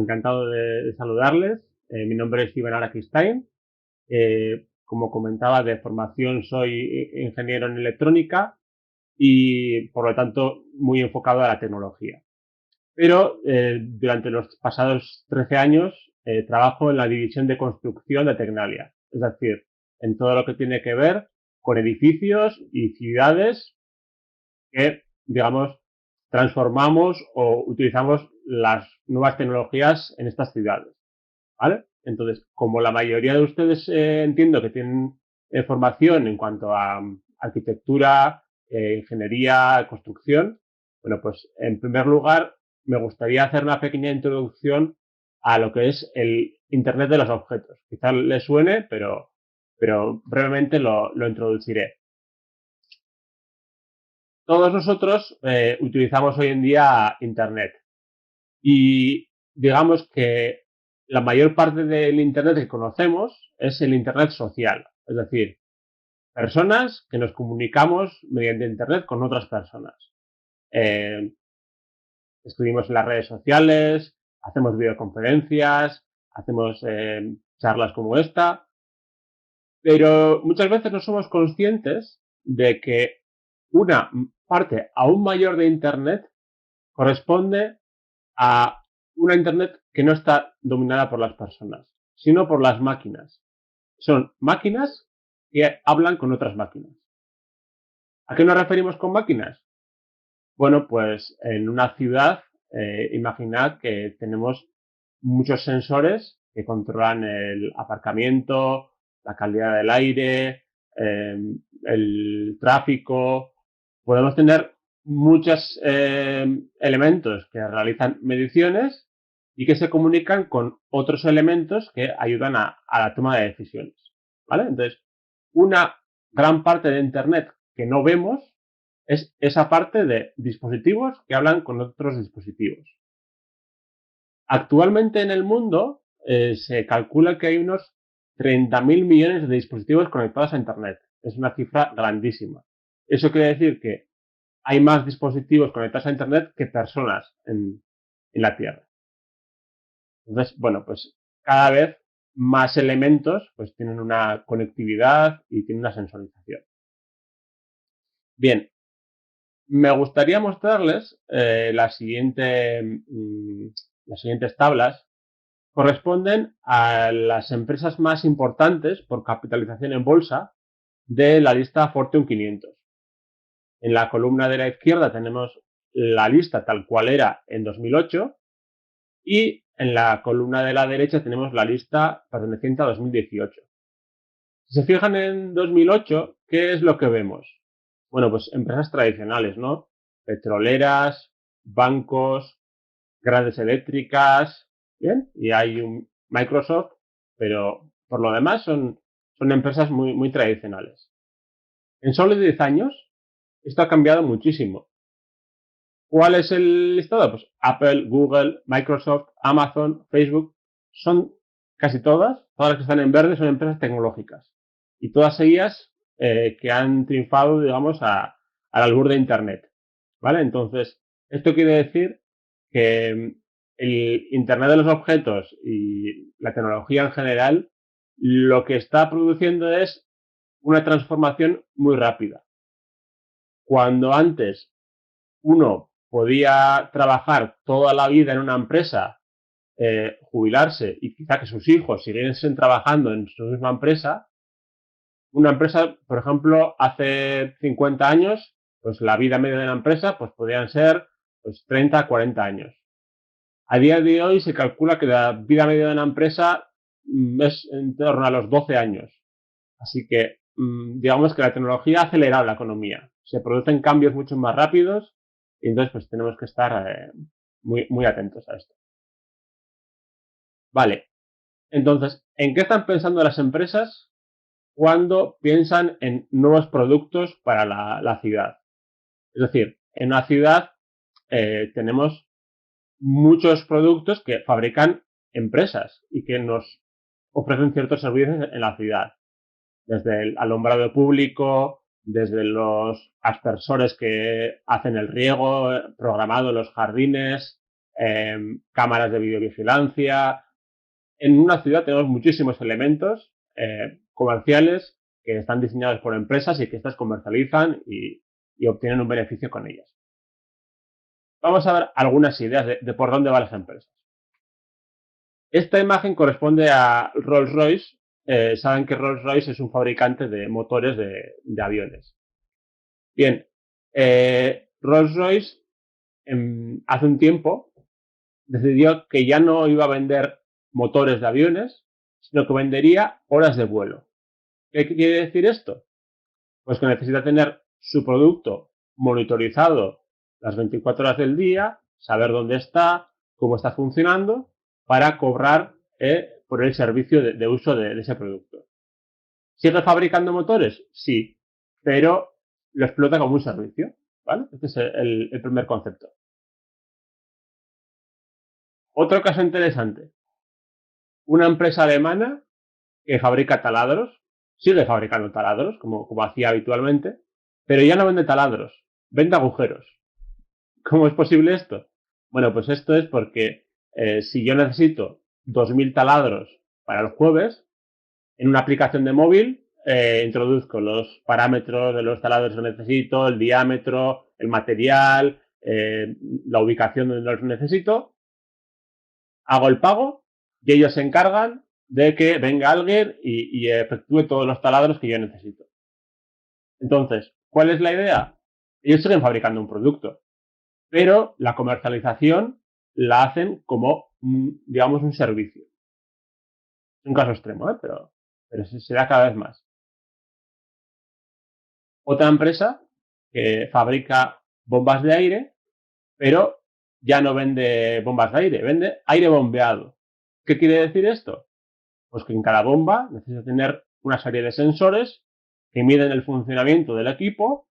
encantado de saludarles. Mi nombre es Iván Araquistain. Como comentaba, de formación soy ingeniero en electrónica y, por lo tanto, muy enfocado a la tecnología. Pero durante los pasados 13 años trabajo en la división de construcción de Tecnalia, es decir, en todo lo que tiene que ver con edificios y ciudades que, digamos, transformamos o utilizamos las nuevas tecnologías en estas ciudades, ¿vale? Entonces, como la mayoría de ustedes entiendo que tienen formación en cuanto a arquitectura, ingeniería, construcción, bueno, pues en primer lugar me gustaría hacer una pequeña introducción a lo que es el Internet de los objetos. Quizás les suene, pero brevemente lo introduciré. Todos nosotros utilizamos hoy en día Internet y digamos que la mayor parte del Internet que conocemos es el Internet social, es decir, personas que nos comunicamos mediante Internet con otras personas. Escribimos en las redes sociales, hacemos videoconferencias, hacemos charlas como esta, pero muchas veces no somos conscientes de que una parte aún mayor de Internet corresponde a una Internet que no está dominada por las personas, sino por las máquinas. Son máquinas que hablan con otras máquinas. ¿A qué nos referimos con máquinas? Bueno, pues en una ciudad, imaginad que tenemos muchos sensores que controlan el aparcamiento, la calidad del aire, el tráfico. Podemos tener muchos elementos que realizan mediciones y que se comunican con otros elementos que ayudan a la toma de decisiones, ¿vale? Entonces, una gran parte de Internet que no vemos es esa parte de dispositivos que hablan con otros dispositivos. Actualmente en el mundo se calcula que hay unos 30.000 millones de dispositivos conectados a Internet. Es una cifra grandísima. Eso quiere decir que hay más dispositivos conectados a Internet que personas en la Tierra. Entonces, bueno, pues cada vez más elementos pues tienen una conectividad y tienen una sensorización. Bien, me gustaría mostrarles las siguientes tablas. Corresponden a las empresas más importantes por capitalización en bolsa de la lista Fortune 500. En la columna de la izquierda tenemos la lista tal cual era en 2008 y en la columna de la derecha tenemos la lista perteneciente a 2018. Si se fijan en 2008, ¿qué es lo que vemos? Bueno, pues empresas tradicionales, ¿no? Petroleras, bancos, grandes eléctricas, ¿bien? Y hay un Microsoft, pero por lo demás son empresas muy tradicionales. En solo 10 años, esto ha cambiado muchísimo. ¿Cuál es el listado? Pues Apple, Google, Microsoft, Amazon, Facebook, son casi todas las que están en verde son empresas tecnológicas. Y todas ellas que han triunfado, digamos, al albur de Internet. ¿Vale? Entonces, esto quiere decir que el Internet de los objetos y la tecnología en general lo que está produciendo es una transformación muy rápida. Cuando antes uno podía trabajar toda la vida en una empresa, jubilarse y quizá que sus hijos siguiesen trabajando en su misma empresa, una empresa, por ejemplo, hace 50 años, pues la vida media de la empresa pues podrían ser pues 30, 40 años. A día de hoy se calcula que la vida media de una empresa es en torno a los 12 años. Así que digamos que la tecnología ha acelerado la economía. Se producen cambios mucho más rápidos y entonces pues tenemos que estar muy atentos a esto. Vale, entonces, ¿en qué están pensando las empresas cuando piensan en nuevos productos para la ciudad? Es decir, en una ciudad tenemos muchos productos que fabrican empresas y que nos ofrecen ciertos servicios en la ciudad. Desde el alumbrado público, desde los aspersores que hacen el riego programado en los jardines, cámaras de videovigilancia. En una ciudad tenemos muchísimos elementos comerciales que están diseñados por empresas y que estas comercializan y obtienen un beneficio con ellas. Vamos a ver algunas ideas de por dónde van las empresas. Esta imagen corresponde a Rolls-Royce. Saben que Rolls-Royce es un fabricante de motores de aviones. Bien, Rolls-Royce hace un tiempo decidió que ya no iba a vender motores de aviones, sino que vendería horas de vuelo. ¿Qué quiere decir esto? Pues que necesita tener su producto monitorizado las 24 horas del día, saber dónde está, cómo está funcionando, para cobrar por el servicio de uso de ese producto. ¿Sigue fabricando motores? Sí, pero lo explota como un servicio, ¿vale? Este es el primer concepto. Otro caso interesante. Una empresa alemana que fabrica taladros, sigue fabricando taladros, como hacía habitualmente, pero ya no vende taladros, vende agujeros. ¿Cómo es posible esto? Bueno, pues esto es porque si yo necesito 2.000 taladros para el jueves, en una aplicación de móvil introduzco los parámetros de los taladros que necesito, el diámetro, el material, la ubicación donde los necesito, hago el pago y ellos se encargan de que venga alguien y efectúe todos los taladros que yo necesito. Entonces, ¿cuál es la idea? Ellos siguen fabricando un producto, pero la comercialización la hacen como, digamos, un servicio. Es un caso extremo, pero se da cada vez más. Otra empresa que fabrica bombas de aire, pero ya no vende bombas de aire, vende aire bombeado. ¿Qué quiere decir esto? Pues que en cada bomba necesita tener una serie de sensores que miden el funcionamiento del equipo,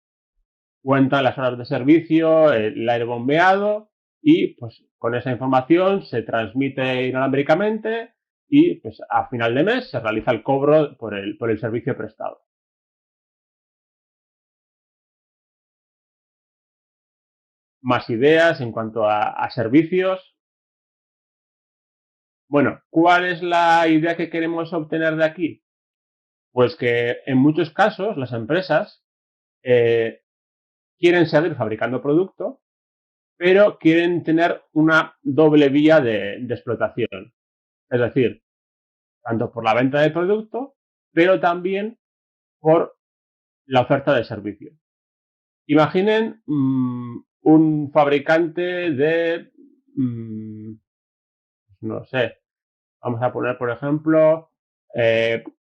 cuentan las horas de servicio, el aire bombeado y pues con esa información se transmite inalámbricamente y pues a final de mes se realiza el cobro por el servicio prestado. Más ideas en cuanto a servicios. Bueno, ¿cuál es la idea que queremos obtener de aquí? Pues que en muchos casos las empresas quieren seguir fabricando producto, pero quieren tener una doble vía de explotación. Es decir, tanto por la venta de producto, pero también por la oferta de servicio. Imaginen un fabricante de, no sé, vamos a poner, por ejemplo,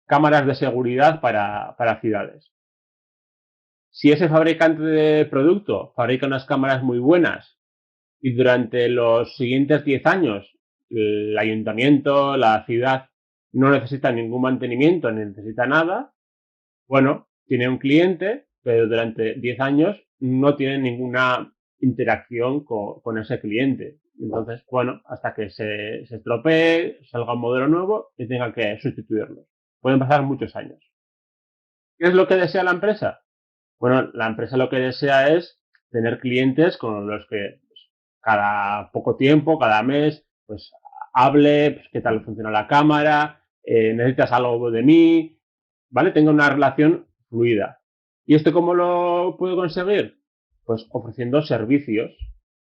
cámaras de seguridad para ciudades. Si ese fabricante de producto fabrica unas cámaras muy buenas y durante los siguientes 10 años el ayuntamiento, la ciudad, no necesita ningún mantenimiento, ni necesita nada, bueno, tiene un cliente, pero durante 10 años no tiene ninguna interacción con ese cliente. Entonces, bueno, hasta que se estropee, salga un modelo nuevo y tenga que sustituirlo. Pueden pasar muchos años. ¿Qué es lo que desea la empresa? Bueno, la empresa lo que desea es tener clientes con los que pues, cada poco tiempo, cada mes, pues hable, pues, qué tal funciona la cámara, necesitas algo de mí, ¿vale? Tenga una relación fluida. ¿Y esto cómo lo puedo conseguir? Pues ofreciendo servicios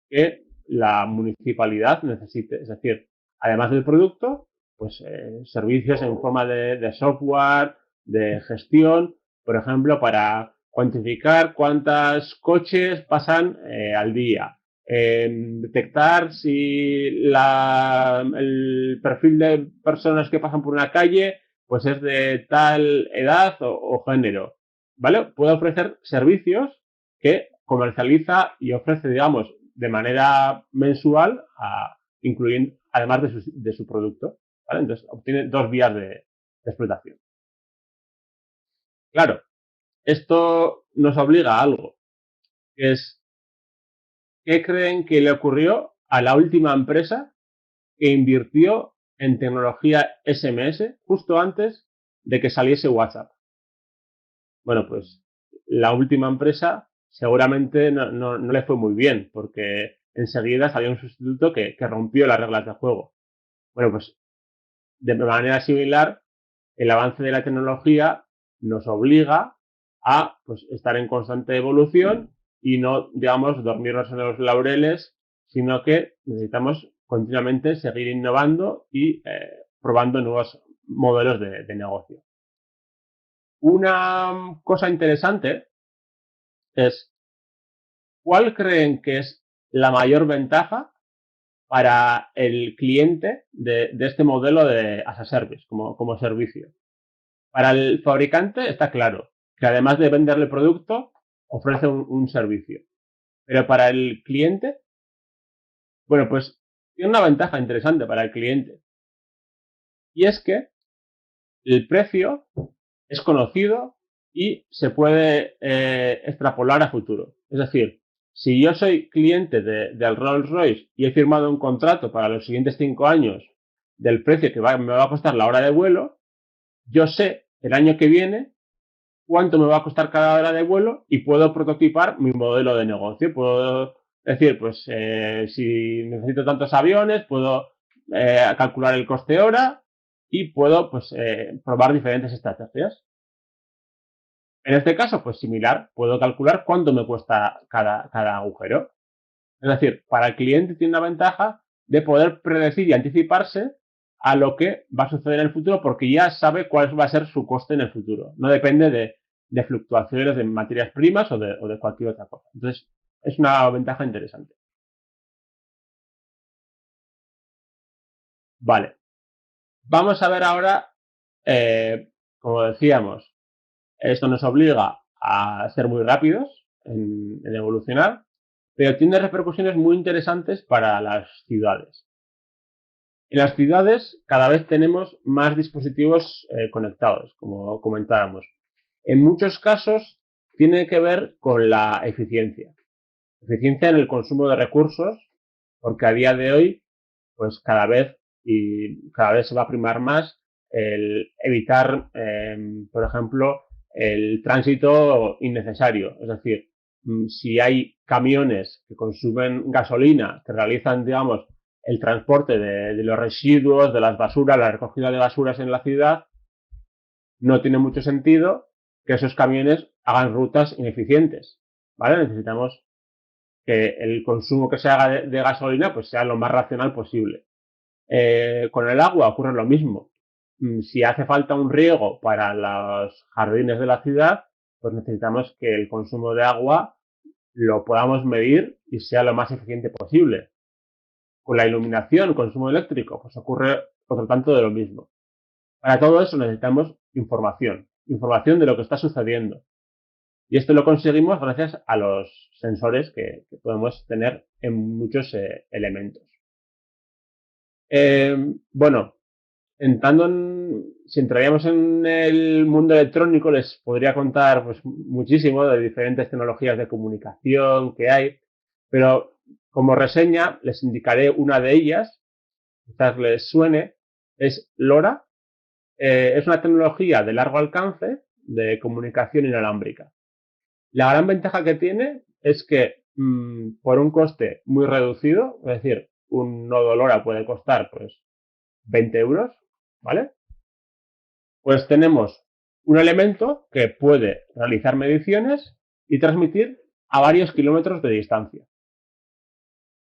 que la municipalidad necesite. Es decir, además del producto, pues servicios en forma de software, de gestión, por ejemplo, para cuantificar cuántos coches pasan al día, detectar si el perfil de personas que pasan por una calle pues es de tal edad o género, ¿vale? Puede ofrecer servicios que comercializa y ofrece, digamos, de manera mensual, incluyendo, además de su producto, ¿vale? Entonces, obtiene dos vías de explotación. Claro, esto nos obliga a algo, que es, ¿qué creen que le ocurrió a la última empresa que invirtió en tecnología SMS justo antes de que saliese WhatsApp? Bueno, pues la última empresa seguramente no le fue muy bien, porque enseguida salió un sustituto que rompió las reglas del juego. Bueno, pues de manera similar, el avance de la tecnología nos obliga a pues, estar en constante evolución y no, digamos, dormirnos en los laureles, sino que necesitamos continuamente seguir innovando y probando nuevos modelos de negocio. Una cosa interesante es, ¿cuál creen que es la mayor ventaja para el cliente de este modelo de as a service, como servicio? Para el fabricante está claro que además de venderle el producto, ofrece un servicio. Pero para el cliente, bueno, pues tiene una ventaja interesante para el cliente. Y es que el precio es conocido y se puede extrapolar a futuro. Es decir, si yo soy cliente del Rolls Royce y he firmado un contrato para los siguientes 5 años del precio que me va a costar la hora de vuelo, yo sé el año que viene cuánto me va a costar cada hora de vuelo y puedo prototipar mi modelo de negocio. Puedo decir, pues, si necesito tantos aviones, puedo calcular el coste hora y puedo, pues, probar diferentes estrategias. En este caso, pues similar, puedo calcular cuánto me cuesta cada agujero. Es decir, para el cliente tiene una ventaja de poder predecir y anticiparse a lo que va a suceder en el futuro porque ya sabe cuál va a ser su coste en el futuro. No depende de fluctuaciones de materias primas o de cualquier otra cosa. Entonces, es una ventaja interesante. Vale. Vamos a ver ahora, como decíamos, esto nos obliga a ser muy rápidos en evolucionar, pero tiene repercusiones muy interesantes para las ciudades. En las ciudades cada vez tenemos más dispositivos conectados, como comentábamos. En muchos casos tiene que ver con la eficiencia. Eficiencia en el consumo de recursos, porque a día de hoy, pues cada vez se va a primar más el evitar, por ejemplo, el tránsito innecesario. Es decir, si hay camiones que consumen gasolina, que realizan, digamos, el transporte de los residuos, de las basuras, la recogida de basuras en la ciudad, no tiene mucho sentido que esos camiones hagan rutas ineficientes, ¿vale? Necesitamos que el consumo que se haga de gasolina pues sea lo más racional posible. Con el agua ocurre lo mismo. Si hace falta un riego para los jardines de la ciudad, pues necesitamos que el consumo de agua lo podamos medir y sea lo más eficiente posible. Con la iluminación, consumo eléctrico, pues ocurre otro tanto de lo mismo. Para todo eso necesitamos información, información de lo que está sucediendo. Y esto lo conseguimos gracias a los sensores que podemos tener en muchos elementos. Bueno, si entraríamos en el mundo electrónico, les podría contar pues, muchísimo de diferentes tecnologías de comunicación que hay, pero como reseña les indicaré una de ellas, quizás les suene, es LoRa. Es una tecnología de largo alcance de comunicación inalámbrica. La gran ventaja que tiene es que por un coste muy reducido, es decir, un nodo LoRa puede costar pues 20 euros, ¿vale? Pues tenemos un elemento que puede realizar mediciones y transmitir a varios kilómetros de distancia.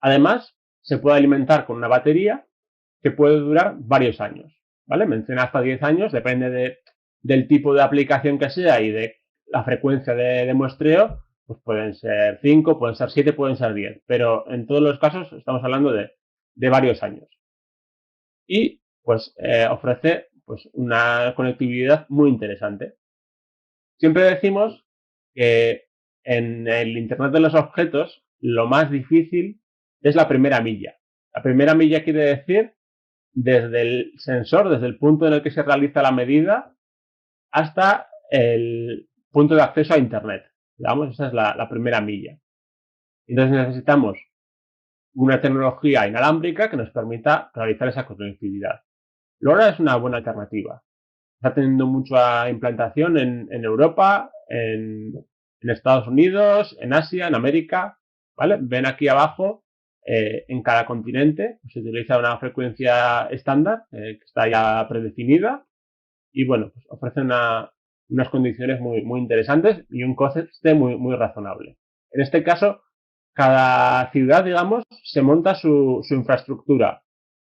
Además, se puede alimentar con una batería que puede durar varios años, ¿vale? Menciona hasta 10 años, depende del tipo de aplicación que sea y de la frecuencia de muestreo, pues pueden ser 5, pueden ser 7, pueden ser 10, pero en todos los casos estamos hablando de varios años. Y pues ofrece pues, una conectividad muy interesante. Siempre decimos que en el Internet de los objetos lo más difícil es la primera milla. La primera milla quiere decir desde el sensor, desde el punto en el que se realiza la medida, hasta el punto de acceso a Internet. Digamos, esa es la primera milla. Entonces necesitamos una tecnología inalámbrica que nos permita realizar esa conectividad. LoRa es una buena alternativa. Está teniendo mucha implantación en Europa, en Estados Unidos, en Asia, en América. ¿Vale? Ven aquí abajo en cada continente pues, se utiliza una frecuencia estándar que está ya predefinida y bueno, pues ofrece unas condiciones muy interesantes y un coste muy razonable. En este caso, cada ciudad, digamos, se monta su infraestructura.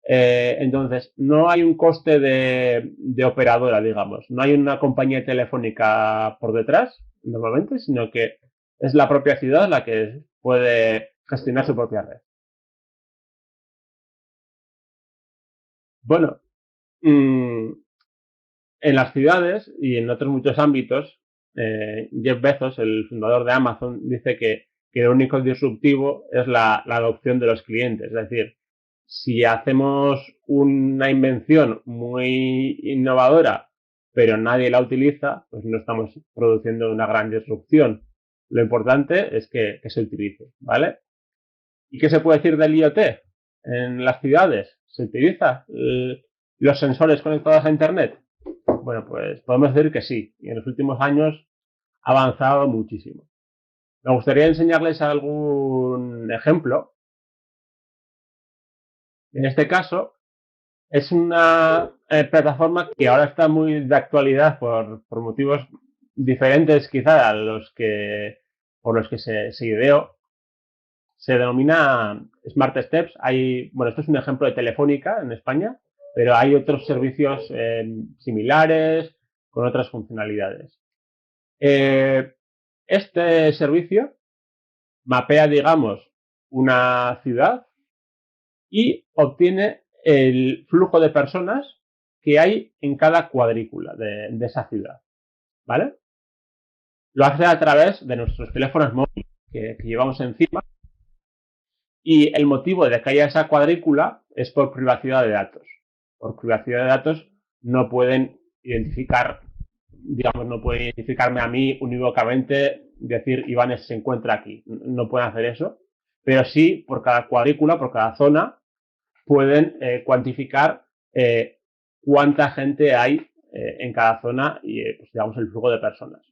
Entonces, no hay un coste de operadora, digamos. No hay una compañía telefónica por detrás, normalmente, sino que es la propia ciudad la que puede gestionar su propia red. Bueno, en las ciudades y en otros muchos ámbitos, Jeff Bezos, el fundador de Amazon, dice que lo único disruptivo es la adopción de los clientes. Es decir, si hacemos una invención muy innovadora, pero nadie la utiliza, pues no estamos produciendo una gran disrupción. Lo importante es que se utilice, ¿vale? ¿Y qué se puede decir del IoT? En las ciudades, ¿se utiliza los sensores conectados a Internet? Bueno, pues podemos decir que sí. Y en los últimos años ha avanzado muchísimo. Me gustaría enseñarles algún ejemplo. En este caso, es una plataforma que ahora está muy de actualidad por motivos diferentes quizá a los que por los que se ideó. Se denomina Smart Steps. Bueno, esto es un ejemplo de Telefónica en España, pero hay otros servicios similares con otras funcionalidades. Este servicio mapea, digamos, una ciudad y obtiene el flujo de personas que hay en cada cuadrícula de esa ciudad, ¿vale? Lo hace a través de nuestros teléfonos móviles que llevamos encima y el motivo de que haya esa cuadrícula es por privacidad de datos. Por privacidad de datos no pueden identificar, digamos, no pueden identificarme a mí unívocamente, decir Iván se encuentra aquí. No pueden hacer eso, pero sí por cada cuadrícula, por cada zona, pueden cuantificar cuánta gente hay en cada zona y, pues, digamos, el flujo de personas.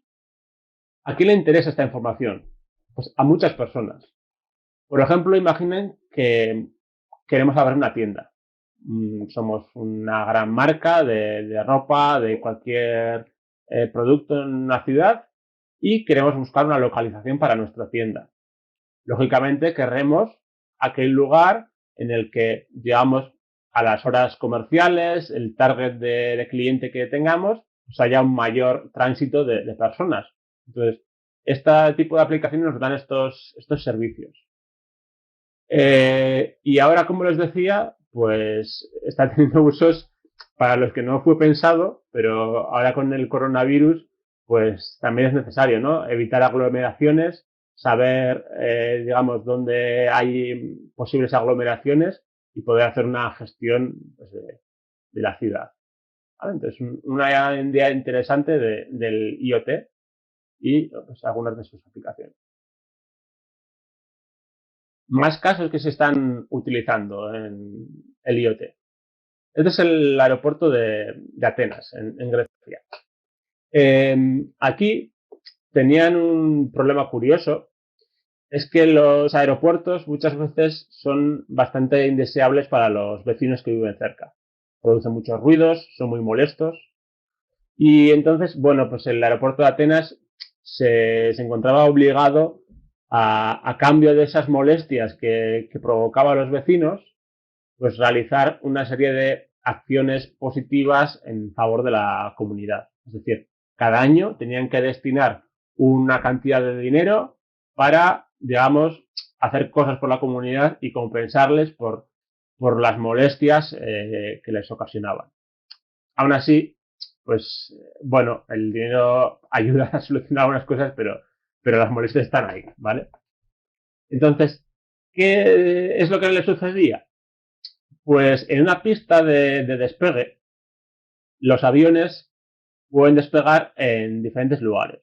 ¿A quién le interesa esta información? Pues a muchas personas. Por ejemplo, imaginen que queremos abrir una tienda. Somos una gran marca de ropa, de cualquier producto en una ciudad y queremos buscar una localización para nuestra tienda. Lógicamente, querremos aquel lugar en el que, digamos, a las horas comerciales, el target de cliente que tengamos, pues haya un mayor tránsito de personas. Entonces, este tipo de aplicaciones nos dan estos servicios. Y ahora, como les decía, pues está teniendo usos para los que no fue pensado, pero ahora con el coronavirus, pues también es necesario, ¿no? Evitar aglomeraciones, saber, digamos, dónde hay posibles aglomeraciones y poder hacer una gestión pues, de la ciudad. ¿Vale? Entonces, una idea interesante del IoT y pues, algunas de sus aplicaciones. Más casos que se están utilizando en el IoT. Este es el aeropuerto de Atenas, en Grecia. Aquí tenían un problema curioso, es que los aeropuertos muchas veces son bastante indeseables para los vecinos que viven cerca. Producen muchos ruidos, son muy molestos. Y entonces, bueno, pues el aeropuerto de Atenas se encontraba obligado a cambio de esas molestias que provocaba a los vecinos, pues realizar una serie de acciones positivas en favor de la comunidad. Es decir, cada año tenían que destinar una cantidad de dinero para, digamos, hacer cosas por la comunidad y compensarles por las molestias que les ocasionaban. Aún así, pues, bueno, el dinero ayuda a solucionar algunas cosas, pero las molestias están ahí, ¿vale? Entonces, ¿qué es lo que le sucedía? Pues en una pista de despegue, los aviones pueden despegar en diferentes lugares.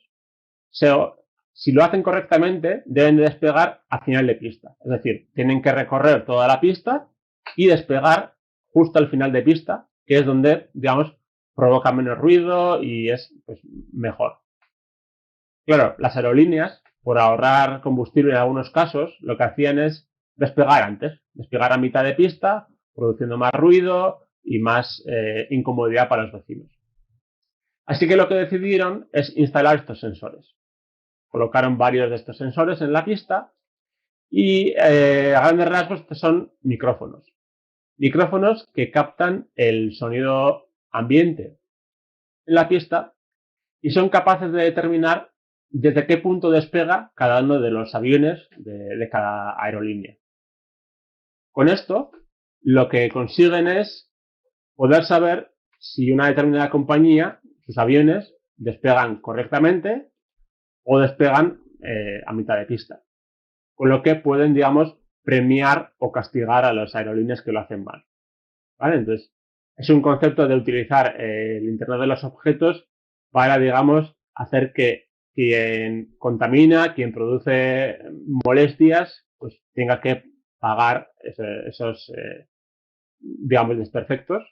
Si lo hacen correctamente, deben de despegar a final de pista. Es decir, tienen que recorrer toda la pista y despegar justo al final de pista, que es donde, digamos, provoca menos ruido y es pues, mejor. Claro, las aerolíneas, por ahorrar combustible en algunos casos, lo que hacían es despegar antes, despegar a mitad de pista, produciendo más ruido y más incomodidad para los vecinos. Así que lo que decidieron es instalar estos sensores. Colocaron varios de estos sensores en la pista y a grandes rasgos son micrófonos. Micrófonos que captan el sonido ambiente en la pista y son capaces de determinar desde qué punto despega cada uno de los aviones de cada aerolínea. Con esto, lo que consiguen es poder saber si una determinada compañía, sus aviones, despegan correctamente o despegan a mitad de pista. Con lo que pueden, digamos, premiar o castigar a las aerolíneas que lo hacen mal. ¿Vale? Entonces, es un concepto de utilizar el Internet de los objetos para, digamos, hacer que quien contamina, quien produce molestias, pues tenga que pagar esos digamos, desperfectos,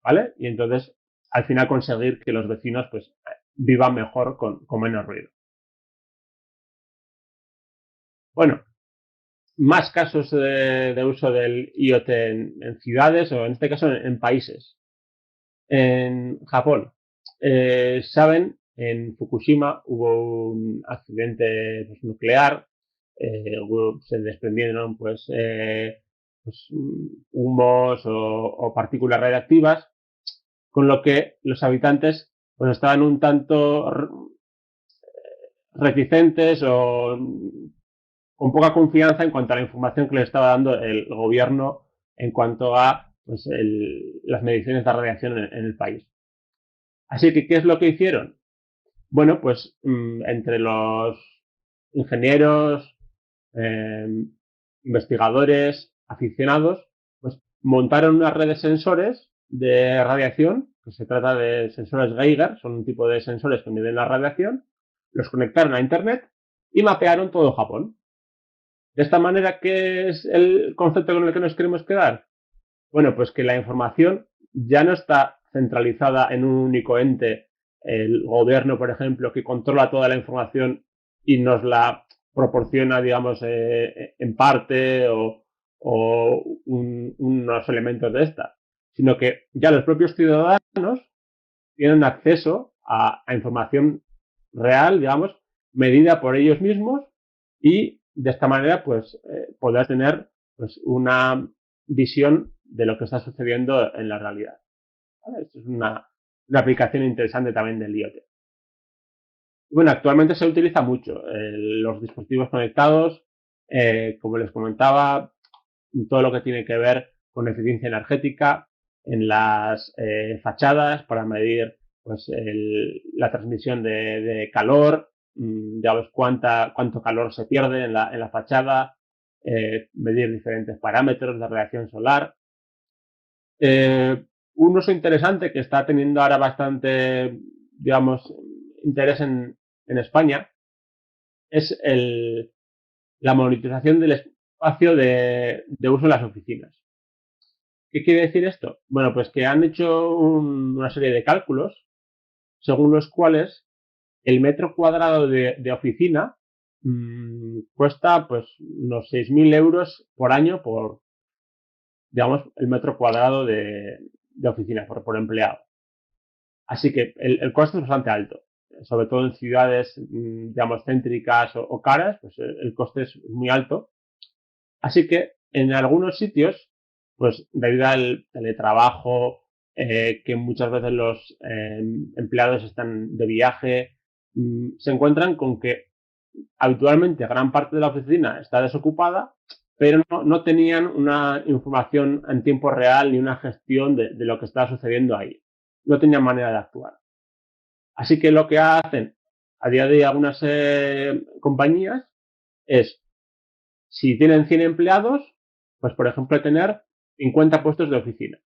¿vale? Y entonces, al final conseguir que los vecinos, pues, vivan mejor con menos ruido. Bueno, más casos de uso del IoT en ciudades o en este caso en países. En Japón, saben, en Fukushima hubo un accidente pues, nuclear, se desprendieron pues, humos o partículas radiactivas, con lo que los habitantes pues, estaban un tanto reticentes o con poca confianza en cuanto a la información que les estaba dando el gobierno en cuanto a pues, las mediciones de radiación en el país. Así que, ¿qué es lo que hicieron? Bueno, pues entre los ingenieros, eh, investigadores, aficionados, pues montaron una red de sensores de radiación, que se trata de sensores Geiger, son un tipo de sensores que miden la radiación, los conectaron a Internet y mapearon todo Japón. De esta manera, ¿qué es el concepto con el que nos queremos quedar? Bueno, pues que la información ya no está centralizada en un único ente, el gobierno, por ejemplo, que controla toda la información y nos la proporciona, digamos, en parte o unos elementos de esta, sino que ya los propios ciudadanos tienen acceso a información real, digamos, medida por ellos mismos y de esta manera, pues, poder tener pues, una visión de lo que está sucediendo en la realidad. ¿Vale? Esto es una aplicación interesante también del IoT. Bueno, actualmente se utiliza mucho los dispositivos conectados, como les comentaba, todo lo que tiene que ver con eficiencia energética en las fachadas para medir pues, la transmisión de calor, digamos cuánto calor se pierde en la fachada, medir diferentes parámetros de radiación solar. Un uso interesante que está teniendo ahora bastante, digamos, interés en España es la monitorización del espacio de uso en las oficinas. ¿Qué quiere decir esto? Bueno, pues que han hecho una serie de cálculos según los cuales el metro cuadrado de oficina cuesta pues unos 6.000 euros por año por, digamos, el metro cuadrado de oficina por empleado. Así que el coste es bastante alto, sobre todo en ciudades, digamos, céntricas o caras, pues el coste es muy alto. Así que en algunos sitios, pues debido al teletrabajo, que muchas veces los empleados están de viaje, se encuentran con que habitualmente gran parte de la oficina está desocupada, pero no tenían una información en tiempo real ni una gestión de lo que estaba sucediendo ahí. No tenían manera de actuar. Así que lo que hacen a día de hoy algunas compañías es, si tienen 100 empleados, pues por ejemplo tener 50 puestos de oficina.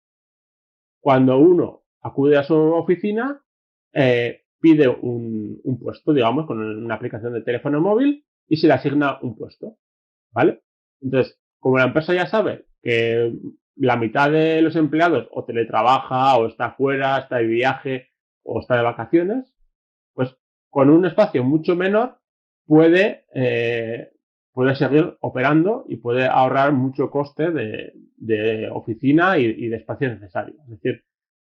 Cuando uno acude a su oficina, pide un puesto, digamos, con una aplicación de teléfono móvil y se le asigna un puesto, ¿vale? Entonces, como la empresa ya sabe que la mitad de los empleados o teletrabaja o está fuera, está de viaje o está de vacaciones, pues con un espacio mucho menor puede puede seguir operando y puede ahorrar mucho coste de oficina y de espacio necesario. Es decir,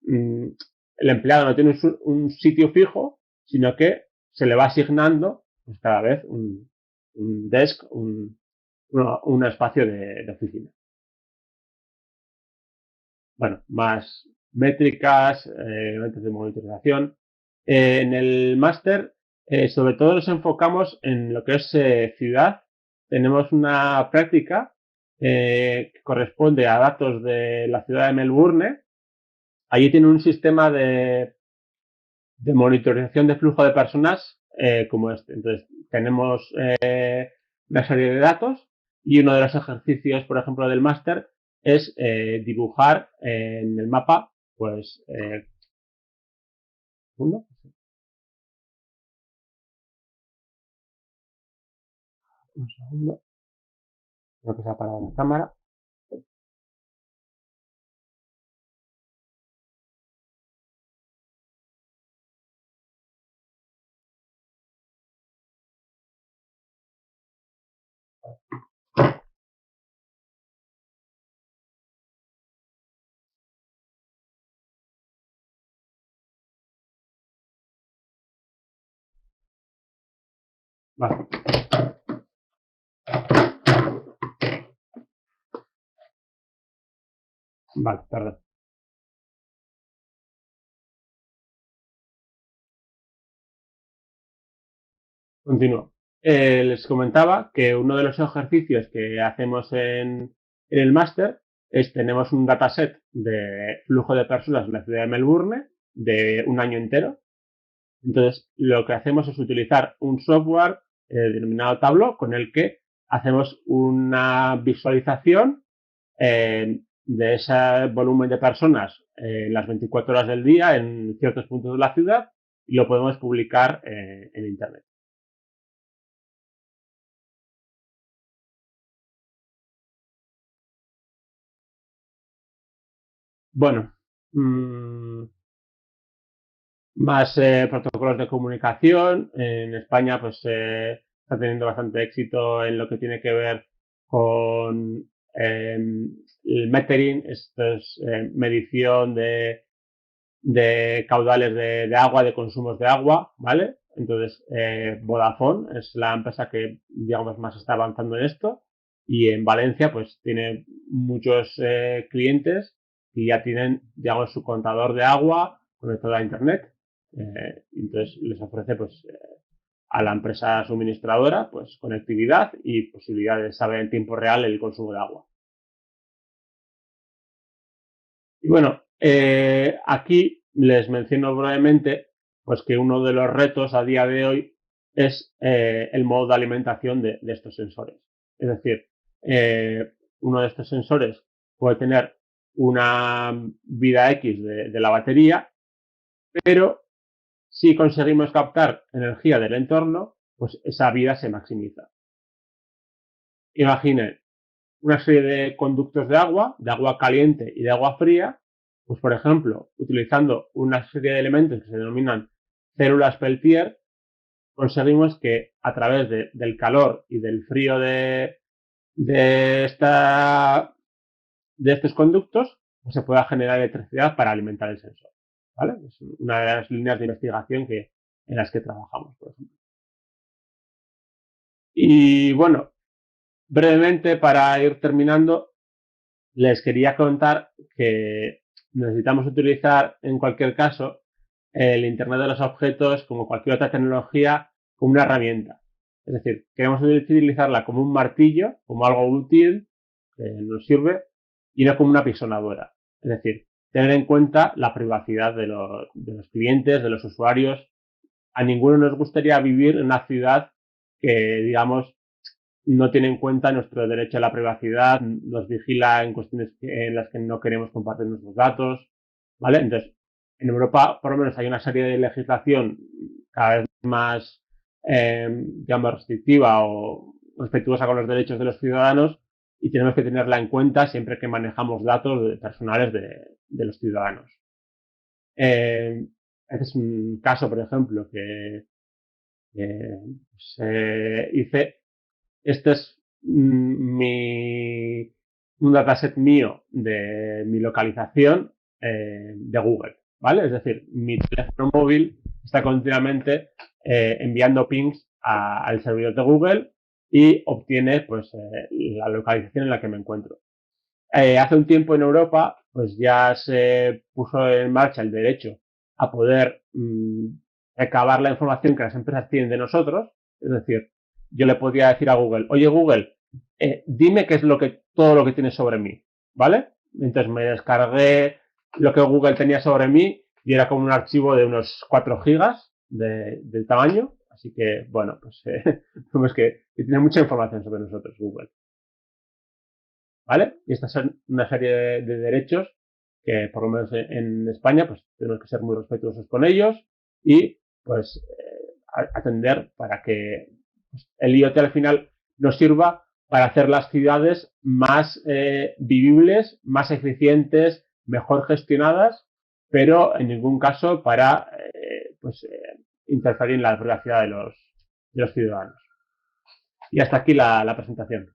el empleado no tiene un sitio fijo, sino que se le va asignando pues, cada vez un desk, un espacio de oficina. Bueno, más métricas, elementos de monitorización. En el máster, sobre todo nos enfocamos en lo que es ciudad. Tenemos una práctica que corresponde a datos de la ciudad de Melbourne. Allí tiene un sistema de monitorización de flujo de personas como este. Entonces, tenemos una serie de datos y uno de los ejercicios, por ejemplo, del máster es dibujar en el mapa, pues, un segundo, creo que se ha apagado la cámara. Vale. Vale, perdón. Continúo. Les comentaba que uno de los ejercicios que hacemos en el máster es tenemos un dataset de flujo de personas en la ciudad de Melbourne de un año entero. Entonces, lo que hacemos es utilizar un software denominado Tableau con el que hacemos una visualización de ese volumen de personas en las 24 horas del día en ciertos puntos de la ciudad y lo podemos publicar en Internet. Bueno, más protocolos de comunicación. En España, pues está teniendo bastante éxito en lo que tiene que ver con el metering, esto es medición de caudales de agua, de consumos de agua, ¿vale? Entonces, Vodafone es la empresa que, digamos, más está avanzando en esto y en Valencia, pues, tiene muchos clientes que ya tienen, digamos, su contador de agua conectado a Internet. Entonces, les ofrece, pues, a la empresa suministradora, pues, conectividad y posibilidad de saber en tiempo real el consumo de agua. Y bueno, aquí les menciono brevemente pues que uno de los retos a día de hoy es el modo de alimentación de estos sensores. Es decir, uno de estos sensores puede tener una vida X de la batería, pero si conseguimos captar energía del entorno, pues esa vida se maximiza. Imaginen una serie de conductos de agua caliente y de agua fría, pues por ejemplo, utilizando una serie de elementos que se denominan células Peltier, conseguimos que a través del calor y del frío de, esta, de estos conductos pues se pueda generar electricidad para alimentar el sensor. ¿Vale? Es una de las líneas de investigación en las que trabajamos, por ejemplo. Y bueno, brevemente para ir terminando, les quería contar que necesitamos utilizar en cualquier caso el Internet de los objetos como cualquier otra tecnología como una herramienta. Es decir, queremos utilizarla como un martillo, como algo útil que nos sirve y no como una pisonadora. Es decir, tener en cuenta la privacidad de los clientes, de los usuarios. A ninguno nos gustaría vivir en una ciudad que, digamos, no tiene en cuenta nuestro derecho a la privacidad, nos vigila en cuestiones en las que no queremos compartir nuestros datos, ¿vale? Entonces, en Europa, por lo menos, hay una serie de legislación cada vez más, digamos, restrictiva o respetuosa con los derechos de los ciudadanos y tenemos que tenerla en cuenta siempre que manejamos datos personales de los ciudadanos. Este es un caso, por ejemplo, que hice. Este es un dataset mío de mi localización de Google, ¿vale? Es decir, mi teléfono móvil está continuamente enviando pings al servidor de Google y obtiene pues la localización en la que me encuentro. Hace un tiempo en Europa pues ya se puso en marcha el derecho a poder recabar la información que las empresas tienen de nosotros. Es decir, yo le podía decir a Google, oye Google, dime qué es todo lo que tienes sobre mí, ¿vale? Entonces me descargué lo que Google tenía sobre mí y era como un archivo de unos 4 gigas del tamaño. Así que, bueno, pues vemos que tiene mucha información sobre nosotros Google. ¿Vale? Y estas son una serie de derechos que, por lo menos en España, pues tenemos que ser muy respetuosos con ellos y, pues, atender para que el IoT al final nos sirva para hacer las ciudades más vivibles, más eficientes, mejor gestionadas, pero en ningún caso para interferir en la privacidad de los ciudadanos. Y hasta aquí la presentación.